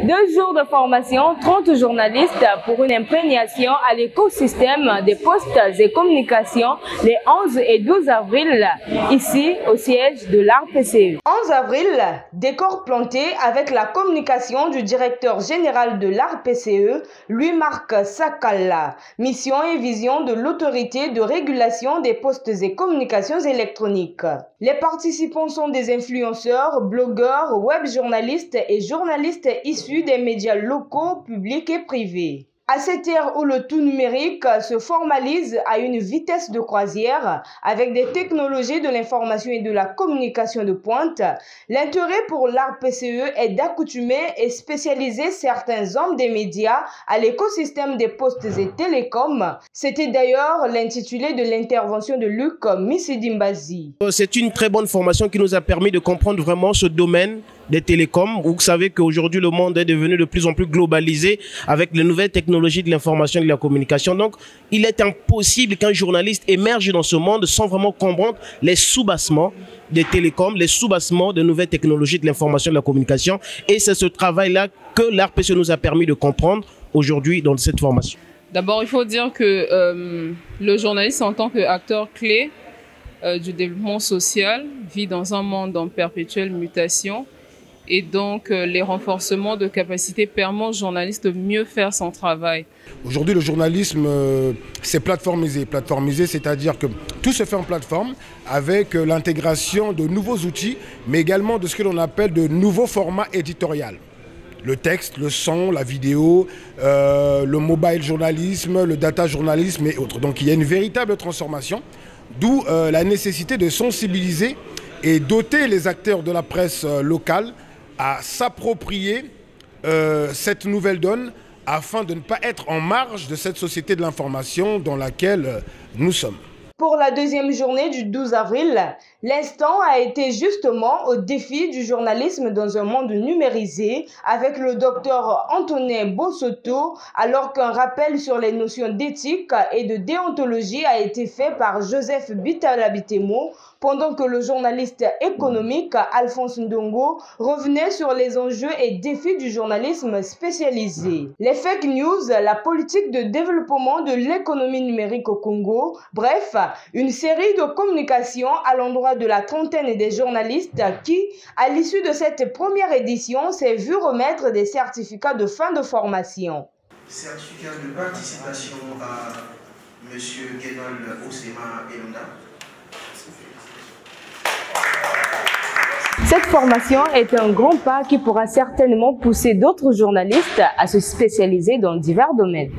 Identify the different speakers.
Speaker 1: 2 jours de formation, 30 journalistes pour une imprégnation à l'écosystème des postes et communications les 11 et 12 avril, ici au siège de l'ARPCE. 11 avril, décor planté avec la communication du directeur général de l'ARPCE, Louis-Marc Sakala. Mission et vision de l'autorité de régulation des postes et communications électroniques. Les participants sont des influenceurs, blogueurs, web journalistes et journalistes issus des médias locaux, publics et privés. À cette ère où le tout numérique se formalise à une vitesse de croisière avec des technologies de l'information et de la communication de pointe, l'intérêt pour l'ARPCE est d'accoutumer et spécialiser certains hommes des médias à l'écosystème des postes et télécoms. C'était d'ailleurs l'intitulé de l'intervention de Luc Missidimbazi.
Speaker 2: C'est une très bonne formation qui nous a permis de comprendre vraiment ce domaine des télécoms. Vous savez qu'aujourd'hui le monde est devenu de plus en plus globalisé avec les nouvelles technologies de l'information et de la communication. Donc il est impossible qu'un journaliste émerge dans ce monde sans vraiment comprendre les sous-bassements des télécoms, les sous-bassements des nouvelles technologies de l'information et de la communication. Et c'est ce travail-là que l'ARPCE nous a permis de comprendre aujourd'hui dans cette formation.
Speaker 3: D'abord, il faut dire que le journaliste en tant qu'acteur clé du développement social vit dans un monde en perpétuelle mutation. Et donc, les renforcements de capacités permettent aux journalistes de mieux faire son travail.
Speaker 4: Aujourd'hui, le journalisme, c'est plateformisé. Plateformisé, c'est-à-dire que tout se fait en plateforme avec l'intégration de nouveaux outils, mais également de ce que l'on appelle de nouveaux formats éditoriaux. Le texte, le son, la vidéo, le mobile journalisme, le data journalisme et autres. Donc, il y a une véritable transformation, d'où la nécessité de sensibiliser et doter les acteurs de la presse locale à s'approprier cette nouvelle donne afin de ne pas être en marge de cette société de l'information dans laquelle nous sommes.
Speaker 1: Pour la deuxième journée du 12 avril, l'instant a été justement au défi du journalisme dans un monde numérisé avec le docteur Antonin Bossoto, alors qu'un rappel sur les notions d'éthique et de déontologie a été fait par Joseph Bitalabitemo, pendant que le journaliste économique Alphonse Ndongo revenait sur les enjeux et défis du journalisme spécialisé. Les fake news, la politique de développement de l'économie numérique au Congo, bref, une série de communications à l'endroit de la trentaine des journalistes qui, à l'issue de cette première édition, s'est vu remettre des certificats de fin de formation.
Speaker 5: Certificat de participation à M. Guénol Osema Elonda.
Speaker 1: Cette formation est un grand pas qui pourra certainement pousser d'autres journalistes à se spécialiser dans divers domaines.